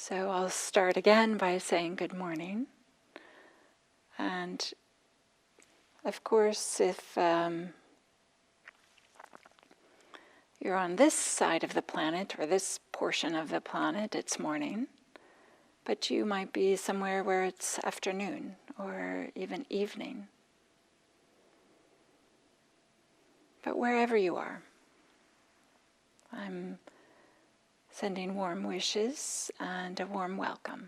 So I'll start again by saying good morning. And of course, if you're on this side of the planet or this portion of the planet, it's morning. But you might be somewhere where it's afternoon or even evening. But wherever you are, I'm sending warm wishes and a warm welcome.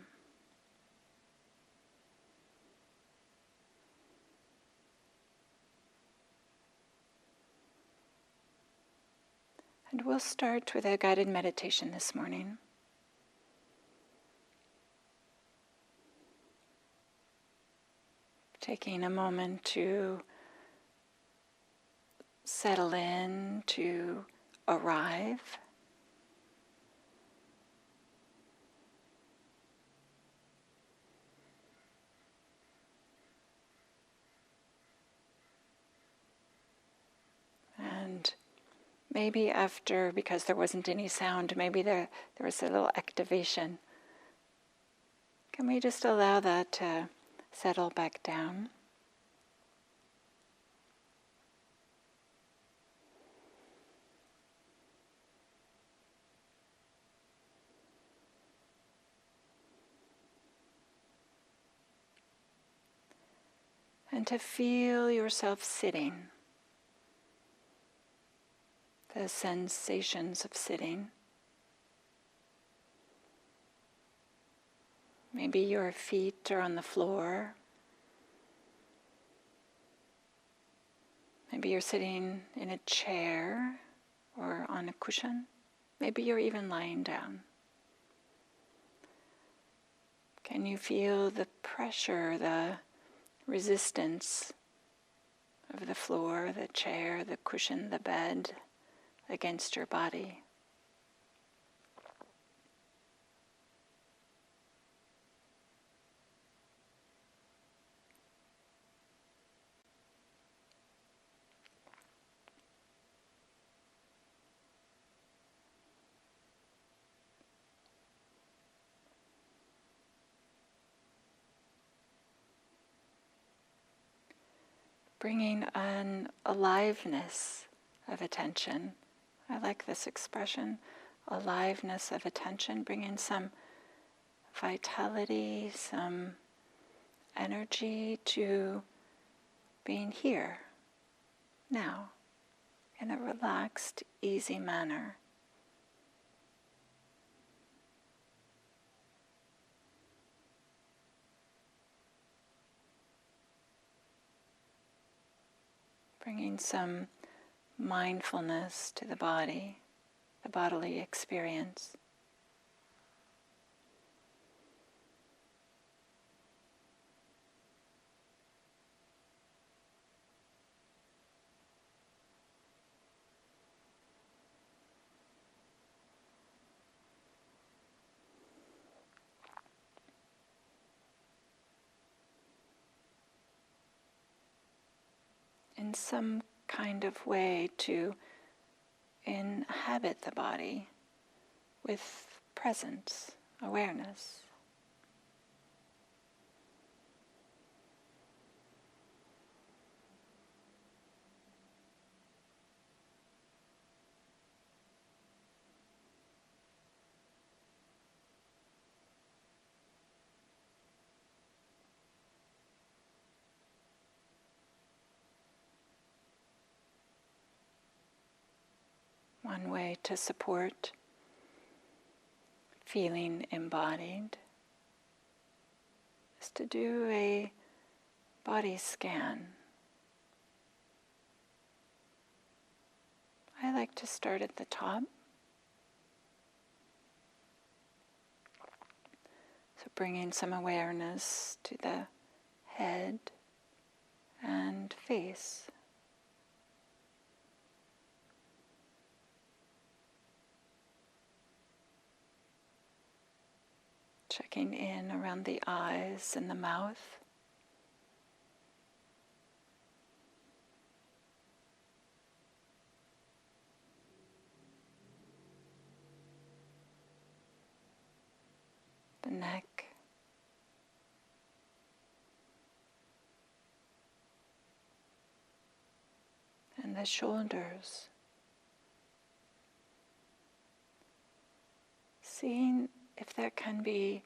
And we'll start with a guided meditation this morning. Taking a moment to settle in, to arrive. And maybe after, because there wasn't any sound, maybe there was a little activation. Can we just allow that to settle back down? And to feel yourself sitting. The sensations of sitting. Maybe your feet are on the floor. Maybe you're sitting in a chair or on a cushion. Maybe you're even lying down. Can you feel the pressure, the resistance of the floor, the chair, the cushion, the bed against your body? Bringing an aliveness of attention. I like this expression, aliveness of attention, bringing some vitality, some energy to being here, now, in a relaxed, easy manner. Bringing some mindfulness to the body, the bodily experience. In some kind of way to inhabit the body with presence, awareness. One way to support feeling embodied is to do a body scan. I like to start at the top. So bringing some awareness to the head and face. Checking in around the eyes and the mouth. the neck, and the shoulders. Seeing if there can be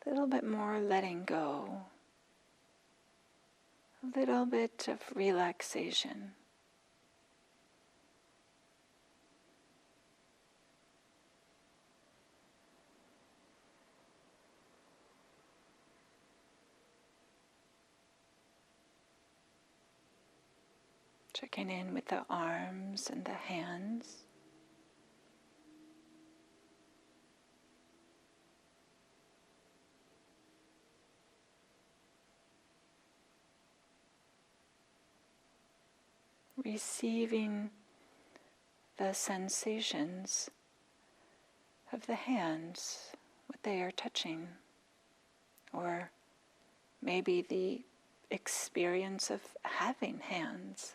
a little bit more letting go, a little bit of relaxation. Checking in with the arms and the hands. Receiving the sensations of the hands, what they are touching, or maybe the experience of having hands.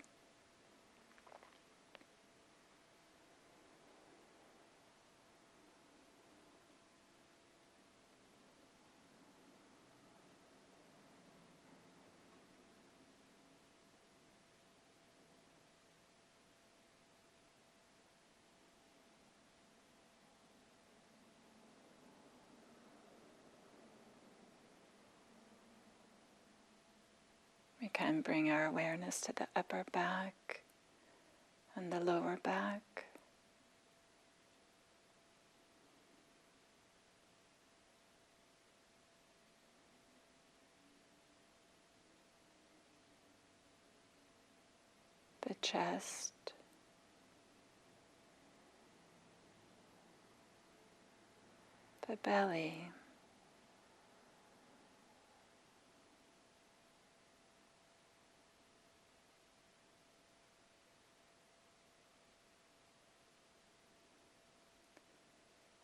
We can bring our awareness to the upper back and the lower back. The chest, the belly,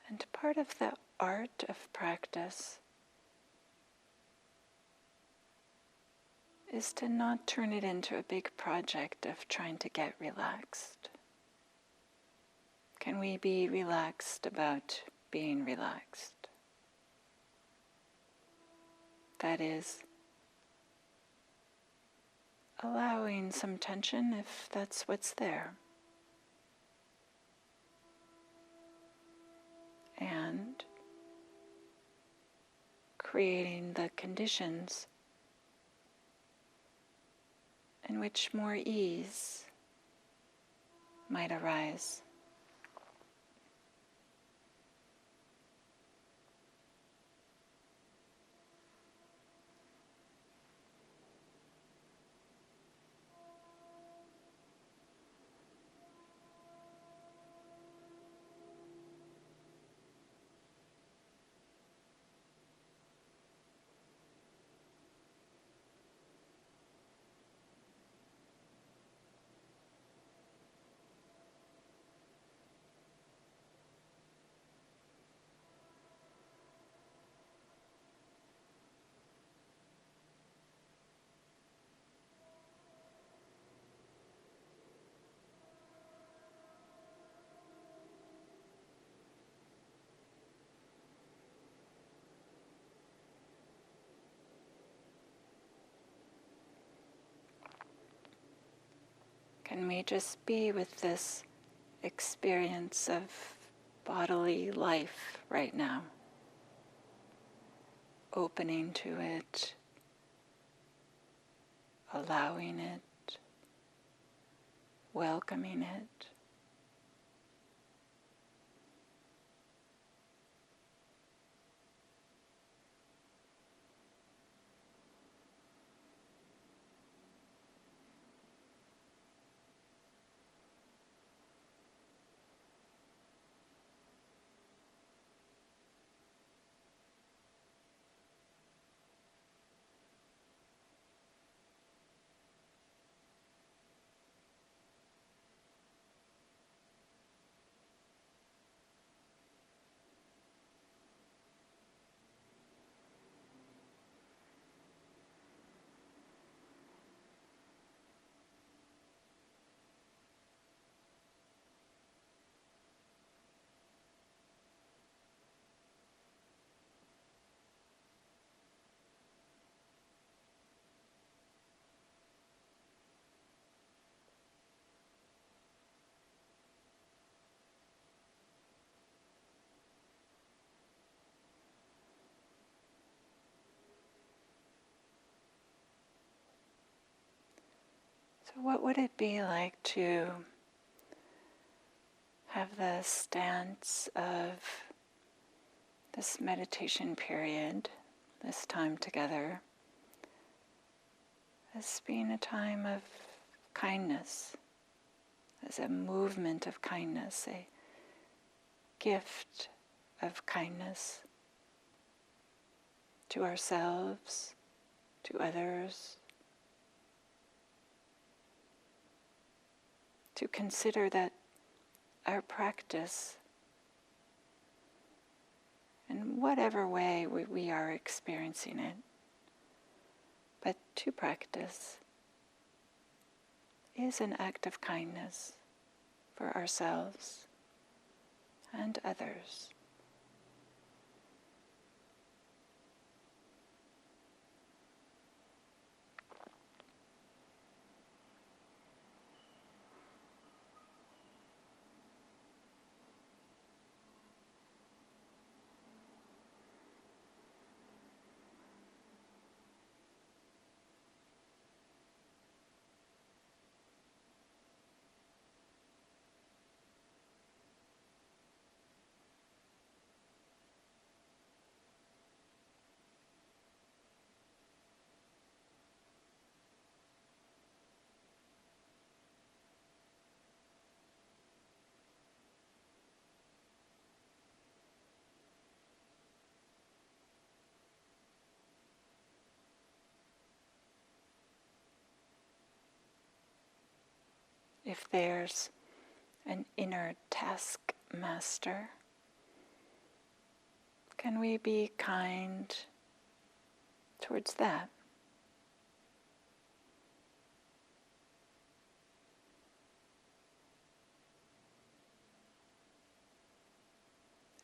and part of the art of practice is to not turn it into a big project of trying to get relaxed. Can we be relaxed about being relaxed? That is, allowing some tension if that's what's there. And creating the conditions in which more ease might arise. Can we just be with this experience of bodily life right now? Opening to it, allowing it, welcoming it. So what would it be like to have the stance of this meditation period, this time together, as being a time of kindness, as a movement of kindness, a gift of kindness to ourselves, to others, to consider that our practice, in whatever way we are experiencing it, but to practice is an act of kindness for ourselves and others. If there's an inner taskmaster, can we be kind towards that?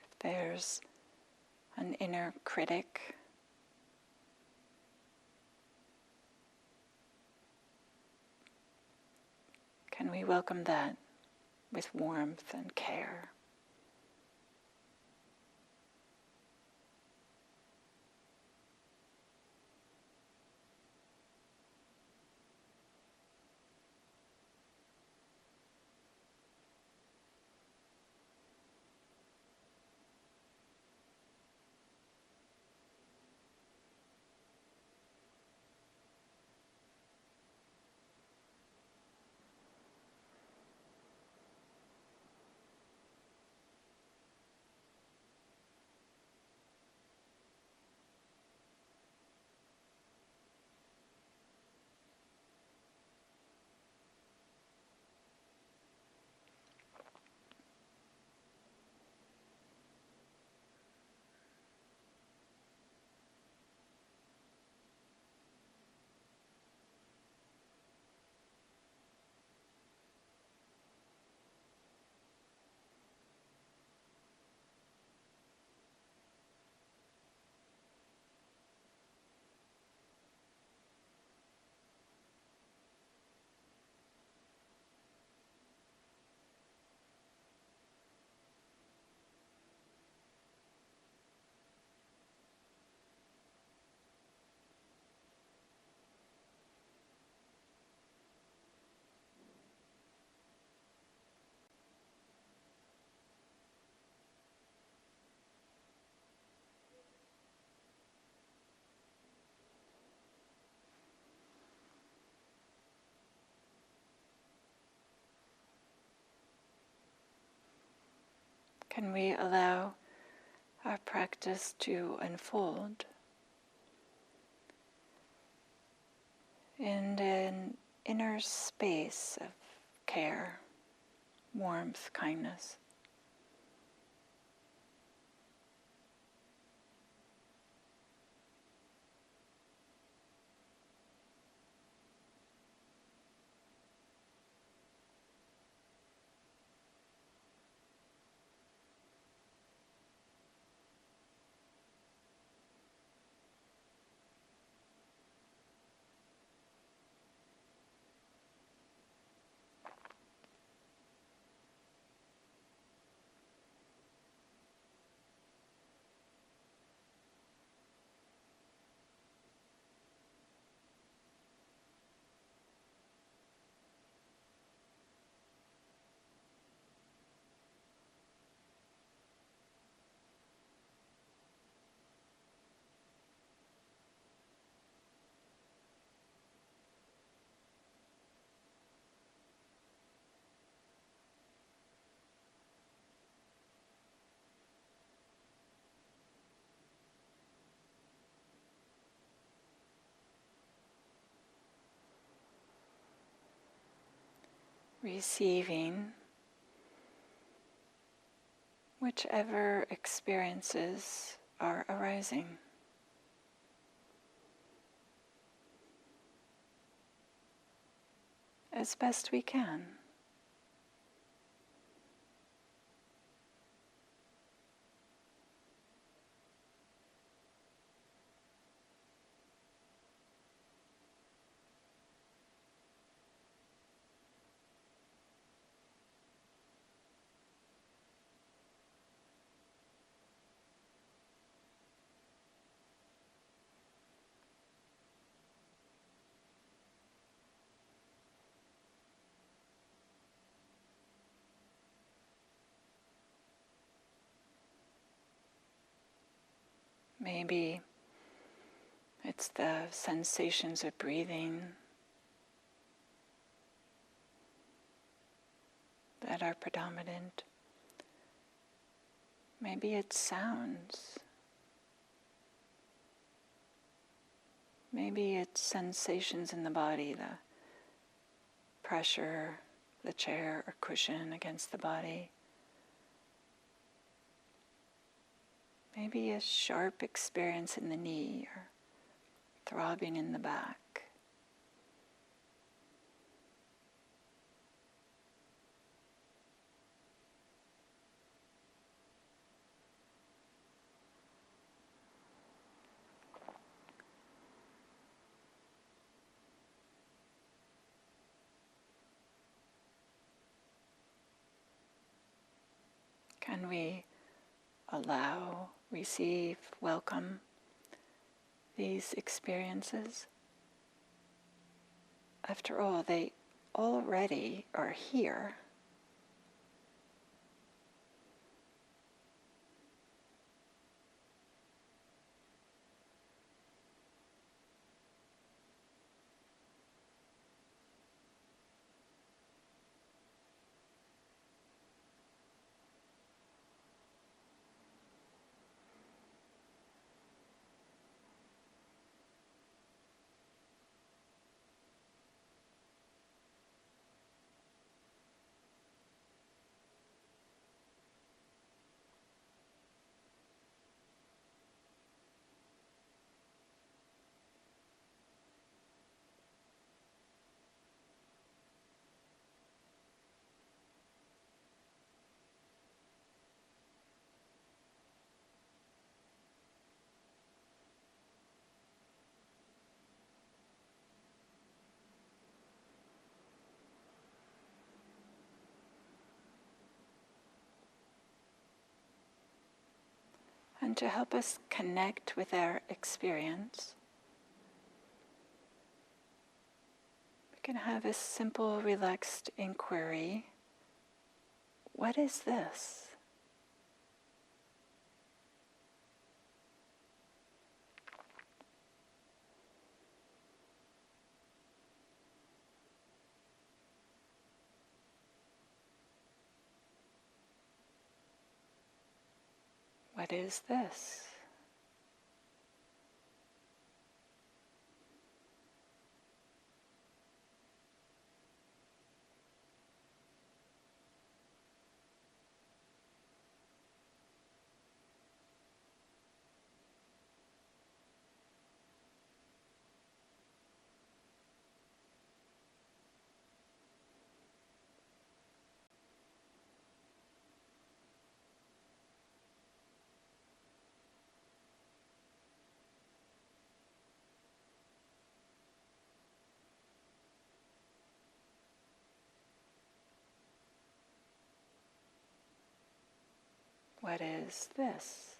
If there's an inner critic, can we welcome that with warmth and care? Can we allow our practice to unfold in an inner space of care, warmth, kindness? receiving whichever experiences are arising. As best we can. Maybe it's the sensations of breathing that are predominant. Maybe it's sounds. Maybe it's sensations in the body, the pressure, the chair or cushion against the body. Maybe a sharp experience in the knee or throbbing in the back. Can we allow, receive, welcome these experiences? After all, they already are here. And to help us connect with our experience, we can have a simple, relaxed inquiry. What is this? What is this? What is this?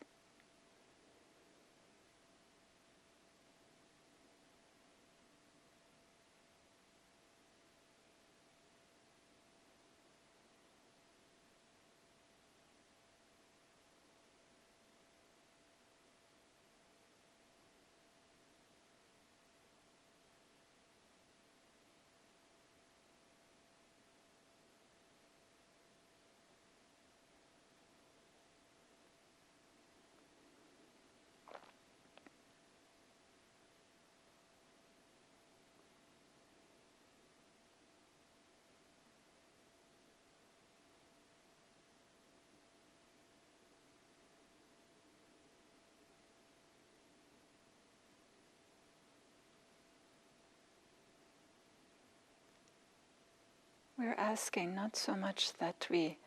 we're asking not so much that we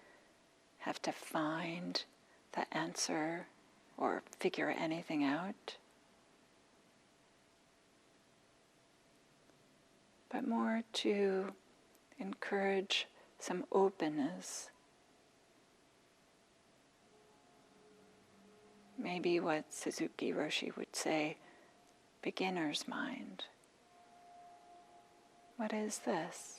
have to find the answer or figure anything out, but more to encourage some openness. Maybe what Suzuki Roshi would say, beginner's mind. What is this?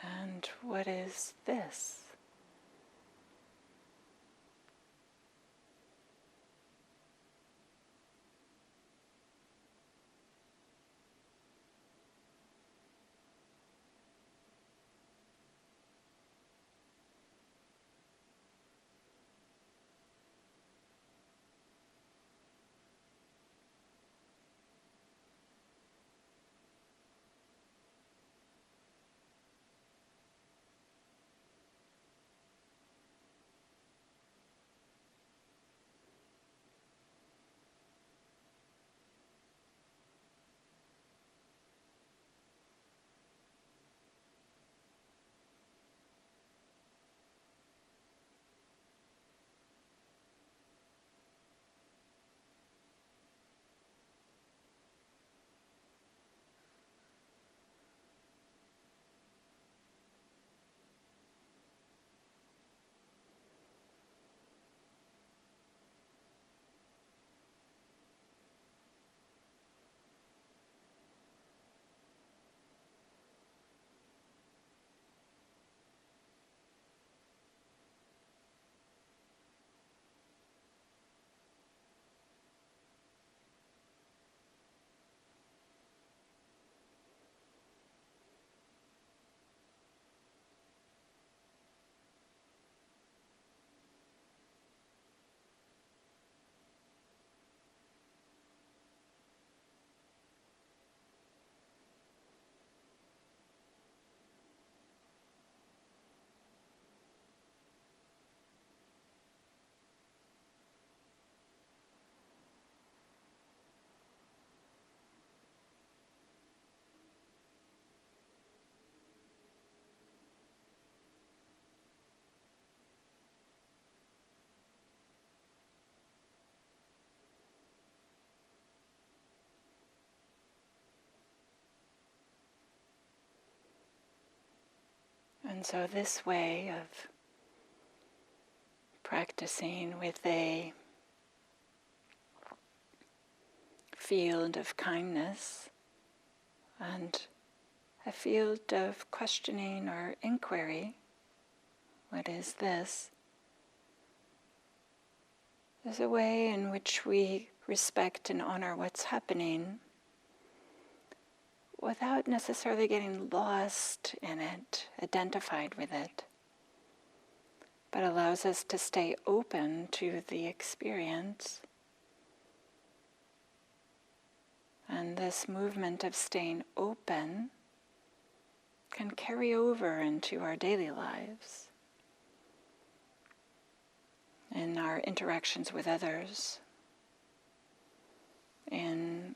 And what is this? And so this way of practicing with a field of kindness and a field of questioning or inquiry, what is this? There's a way in which we respect and honor what's happening without necessarily getting lost in it, identified with it, but allows us to stay open to the experience. And this movement of staying open can carry over into our daily lives, in our interactions with others, in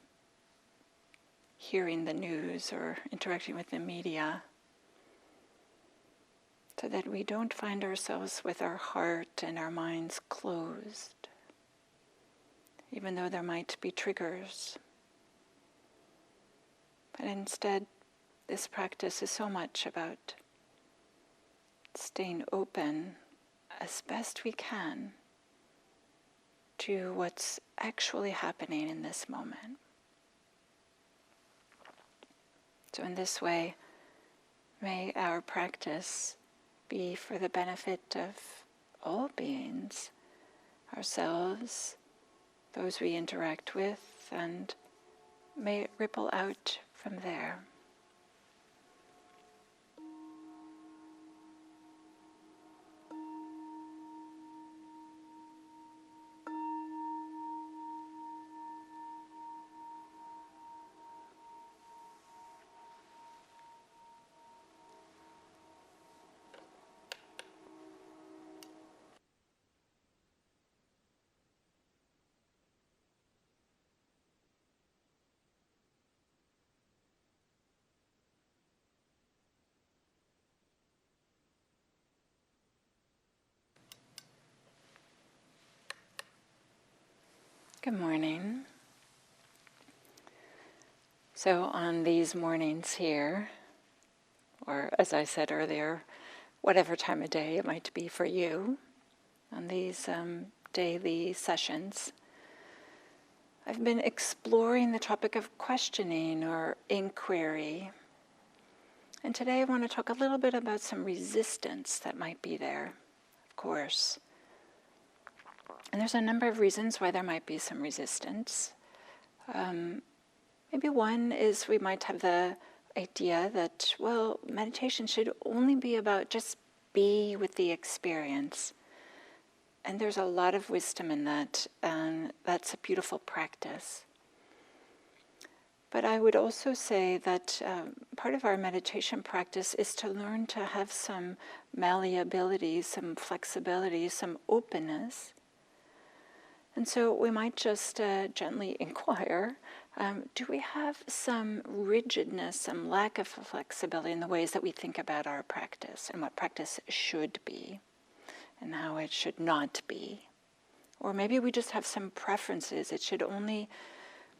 hearing the news or interacting with the media, so that we don't find ourselves with our heart and our minds closed, even though there might be triggers. But instead, this practice is so much about staying open as best we can to what's actually happening in this moment. So in this way, may our practice be for the benefit of all beings, ourselves, those we interact with, and may it ripple out from there. Good morning. So on these mornings here, or as I said earlier, whatever time of day it might be for you, on these daily sessions, I've been exploring the topic of questioning or inquiry. And today I want to talk a little bit about some resistance that might be there, of course. And there's a number of reasons why there might be some resistance. Maybe one is we might have the idea that, well, meditation should only be about just be with the experience. And there's a lot of wisdom in that, and that's a beautiful practice. But I would also say that part of our meditation practice is to learn to have some malleability, some flexibility, some openness. And so we might just gently inquire, do we have some rigidness, some lack of flexibility in the ways that we think about our practice and what practice should be and how it should not be? Or maybe we just have some preferences.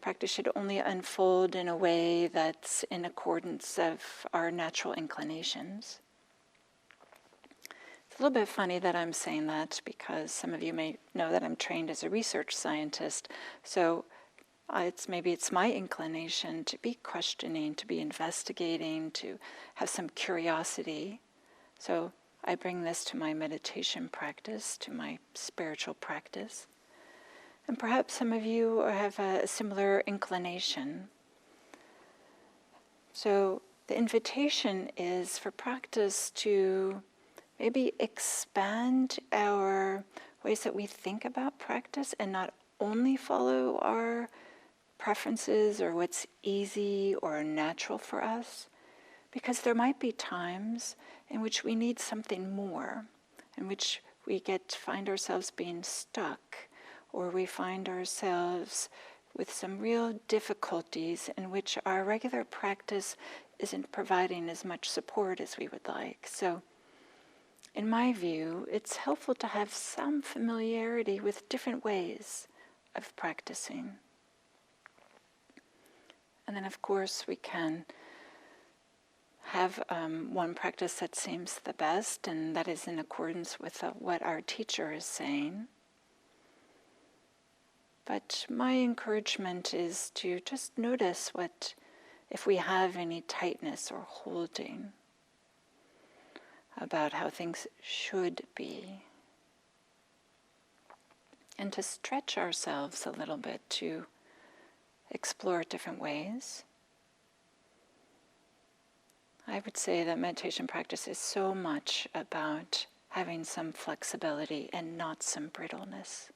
Practice should only unfold in a way that's in accordance of our natural inclinations. It's a little bit funny that I'm saying that because some of you may know that I'm trained as a research scientist. So maybe it's my inclination to be questioning, to be investigating, to have some curiosity. So I bring this to my meditation practice, to my spiritual practice. And perhaps some of you have a similar inclination. So the invitation is for practice to maybe expand our ways that we think about practice and not only follow our preferences or what's easy or natural for us, because there might be times in which we need something more, in which we find ourselves being stuck, or we find ourselves with some real difficulties in which our regular practice isn't providing as much support as we would like. So in my view, it's helpful to have some familiarity with different ways of practicing. And then, of course, we can have one practice that seems the best, and that is in accordance with what our teacher is saying. But my encouragement is to just notice if we have any tightness or holding about how things should be. And to stretch ourselves a little bit to explore different ways. I would say that meditation practice is so much about having some flexibility and not some brittleness.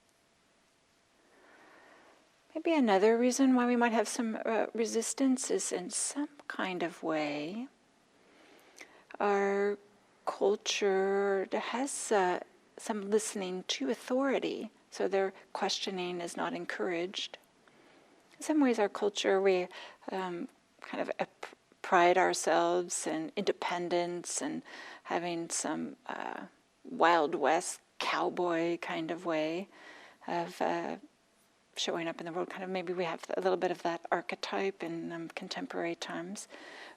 Maybe another reason why we might have some resistance is in some kind of way our culture has some listening to authority, so their questioning is not encouraged. In some ways, our culture, we kind of pride ourselves in independence and having some Wild West cowboy kind of way of showing up in the world. Kind of maybe we have a little bit of that archetype in contemporary times.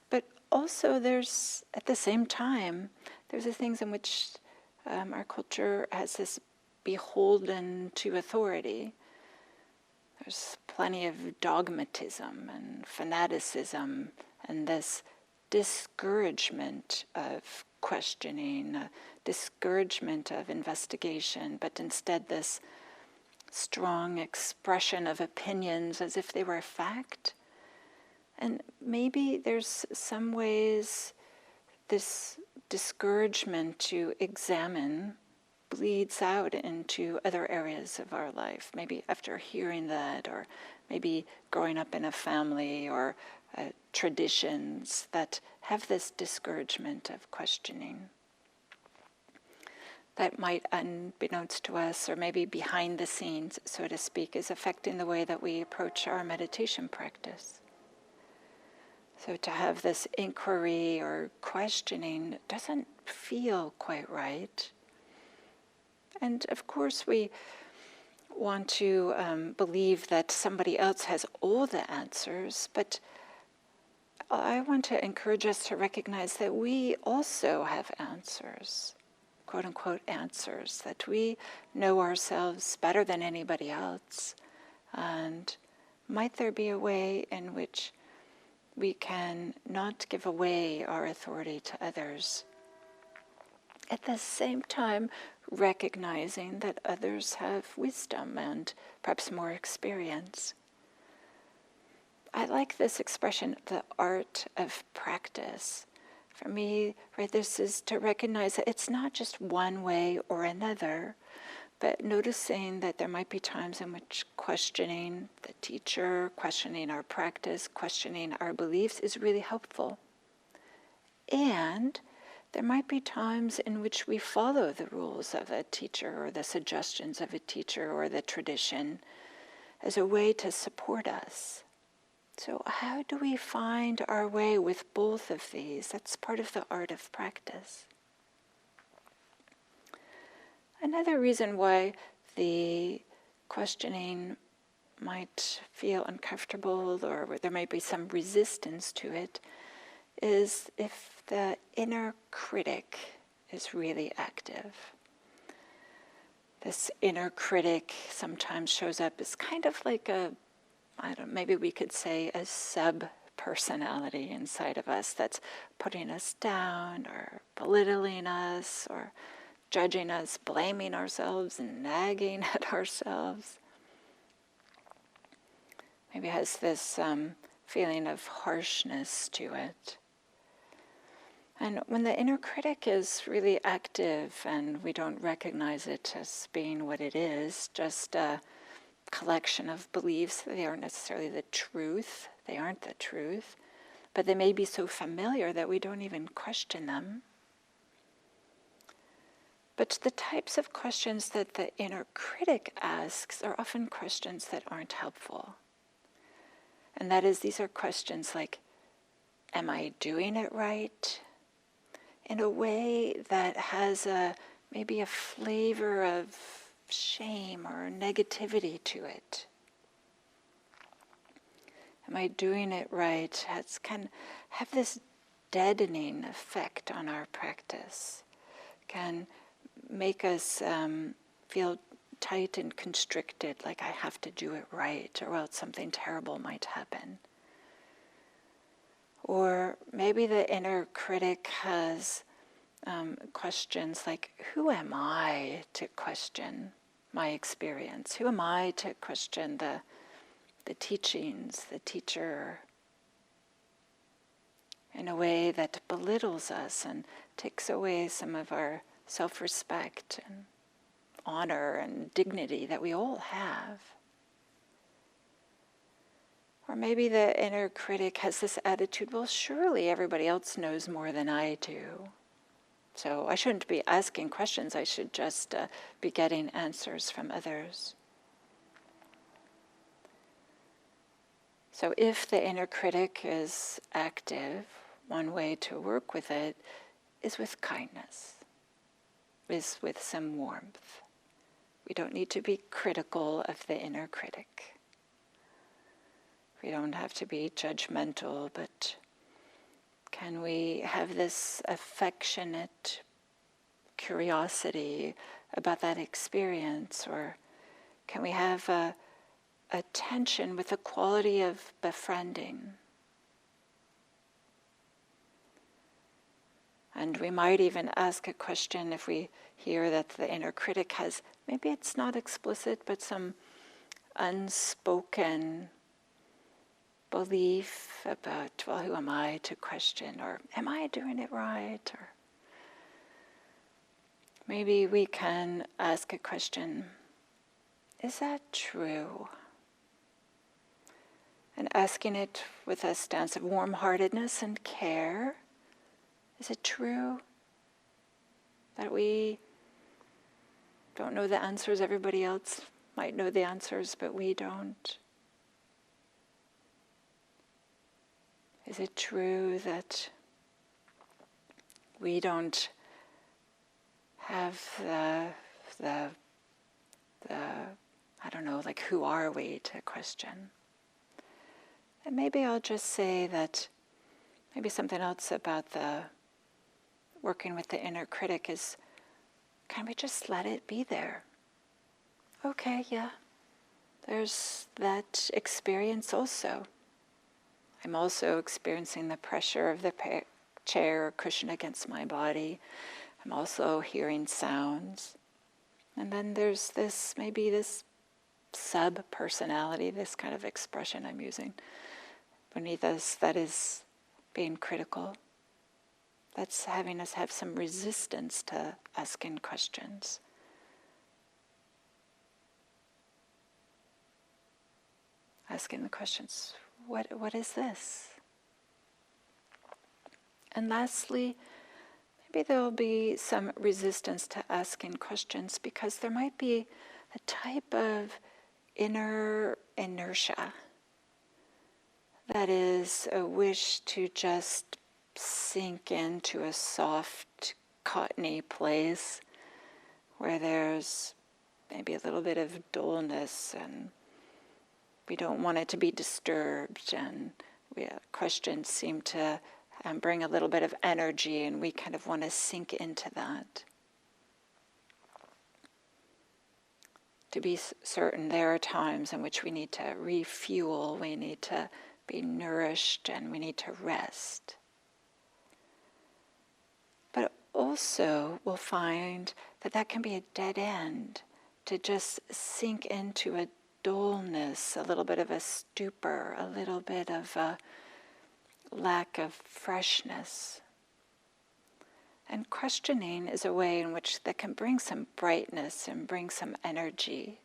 But also there's, at the same time, there's the things in which our culture has this beholden to authority. There's plenty of dogmatism and fanaticism and this discouragement of questioning, discouragement of investigation, but instead this strong expression of opinions as if they were a fact. And maybe there's some ways this discouragement to examine bleeds out into other areas of our life. Maybe after hearing that, or maybe growing up in a family or traditions that have this discouragement of questioning. That might, unbeknownst to us, or maybe behind the scenes, so to speak, is affecting the way that we approach our meditation practice. So to have this inquiry or questioning doesn't feel quite right. And of course we want to believe that somebody else has all the answers, but I want to encourage us to recognize that we also have answers, quote unquote answers, that we know ourselves better than anybody else. And might there be a way in which we can not give away our authority to others, at the same time recognizing that others have wisdom and perhaps more experience. I like this expression, the art of practice. For me, right, this is to recognize that it's not just one way or another, but noticing that there might be times in which questioning the teacher, questioning our practice, questioning our beliefs is really helpful. And there might be times in which we follow the rules of a teacher or the suggestions of a teacher or the tradition as a way to support us. So how do we find our way with both of these? That's part of the art of practice. Another reason why the questioning might feel uncomfortable or there might be some resistance to it is if the inner critic is really active. This inner critic sometimes shows up as kind of like maybe we could say a sub-personality inside of us that's putting us down or belittling us or judging us, blaming ourselves and nagging at ourselves. Maybe it has this feeling of harshness to it. And when the inner critic is really active and we don't recognize it as being what it is, just a collection of beliefs, they aren't necessarily the truth, they aren't the truth, but they may be so familiar that we don't even question them. But the types of questions that the inner critic asks are often questions that aren't helpful. And that is, these are questions like, am I doing it right? In a way that has maybe a flavor of shame or negativity to it. Am I doing it right? Can have this deadening effect on our practice, can make us feel tight and constricted, like I have to do it right, or else something terrible might happen. Or maybe the inner critic has questions like, who am I to question my experience? Who am I to question the teachings, the teacher, in a way that belittles us and takes away some of our self-respect and honor and dignity that we all have. Or maybe the inner critic has this attitude, well, surely everybody else knows more than I do. So I shouldn't be asking questions, I should just be getting answers from others. So if the inner critic is active, one way to work with it is with kindness, is with some warmth. We don't need to be critical of the inner critic. We don't have to be judgmental, but can we have this affectionate curiosity about that experience? Or can we have a tension with the quality of befriending? And we might even ask a question if we hear that the inner critic has, maybe it's not explicit, but some unspoken belief about, well, who am I to question? Or am I doing it right? Or maybe we can ask a question, is that true? And asking it with a stance of warm-heartedness and care. Is it true that we don't know the answers? Everybody else might know the answers, but we don't. Is it true that we don't have the I don't know, like, who are we to question? And maybe I'll just say that maybe something else about the working with the inner critic is, can we just let it be there? Okay, yeah, there's that experience also. I'm also experiencing the pressure of the chair or cushion against my body. I'm also hearing sounds. And then there's this, maybe this sub-personality, this kind of expression I'm using beneath us that is being critical. That's having us have some resistance to asking questions. Asking the questions, what is this? And lastly, maybe there'll be some resistance to asking questions because there might be a type of inner inertia that is a wish to just sink into a soft, cottony place where there's maybe a little bit of dullness and we don't want it to be disturbed, and questions seem to bring a little bit of energy, and we kind of want to sink into that. To be certain, there are times in which we need to refuel, we need to be nourished, and we need to rest. But also, we'll find that that can be a dead end, to just sink into a dullness, a little bit of a stupor, a little bit of a lack of freshness. And questioning is a way in which that can bring some brightness and bring some energy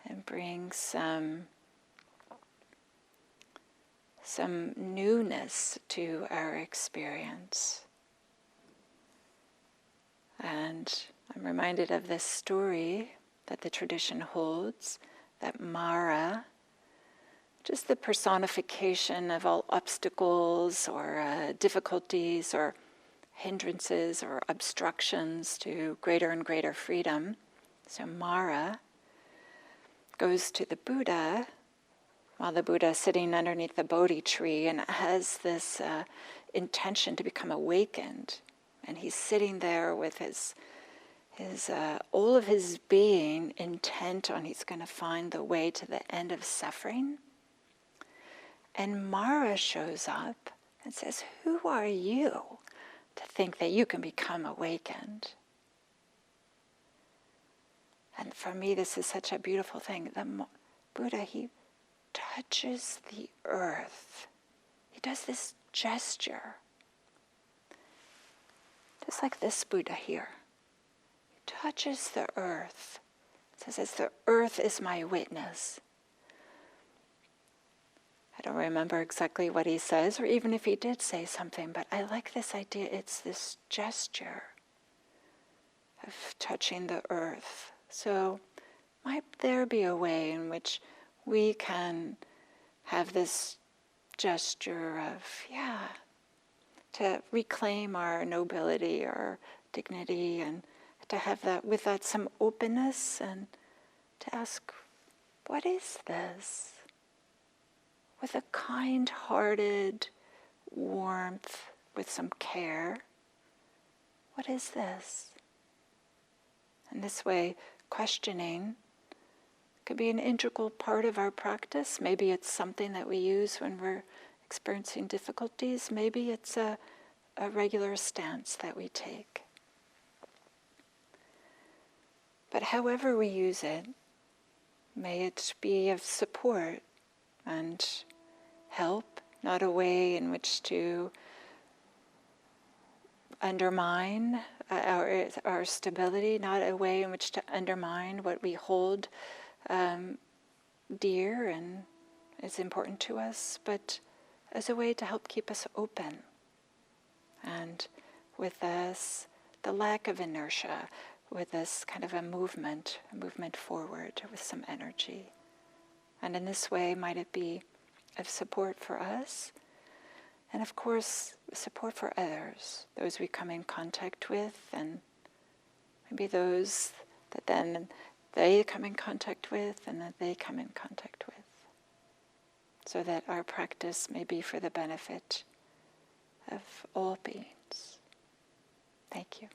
and bring some newness to our experience. And I'm reminded of this story that the tradition holds, that Mara, just the personification of all obstacles or difficulties or hindrances or obstructions to greater and greater freedom. So Mara goes to the Buddha while the Buddha is sitting underneath the Bodhi tree and has this intention to become awakened. And he's sitting there with his all of his being intent on he's going to find the way to the end of suffering. And Mara shows up and says, who are you to think that you can become awakened? And for me, this is such a beautiful thing. The Buddha, he touches the earth. He does this gesture. Just like this Buddha here. He touches the earth. It says, the earth is my witness. I don't remember exactly what he says, or even if he did say something, but I like this idea. It's this gesture of touching the earth. So might there be a way in which we can have this gesture of, to reclaim our nobility, our dignity, and to have that, with that, some openness, and to ask, what is this? With a kind-hearted warmth, with some care, what is this? And this way, questioning could be an integral part of our practice. Maybe it's something that we use when we're experiencing difficulties. Maybe it's a regular stance that we take. But however we use it, may it be of support and help, not a way in which to undermine our stability, not a way in which to undermine what we hold dear and is important to us, but as a way to help keep us open. And with us, the lack of inertia, with this kind of a movement forward with some energy. And in this way, might it be of support for us, and of course, support for others, those we come in contact with, and maybe those that then they come in contact with, and that they come in contact with, so that our practice may be for the benefit of all beings. Thank you.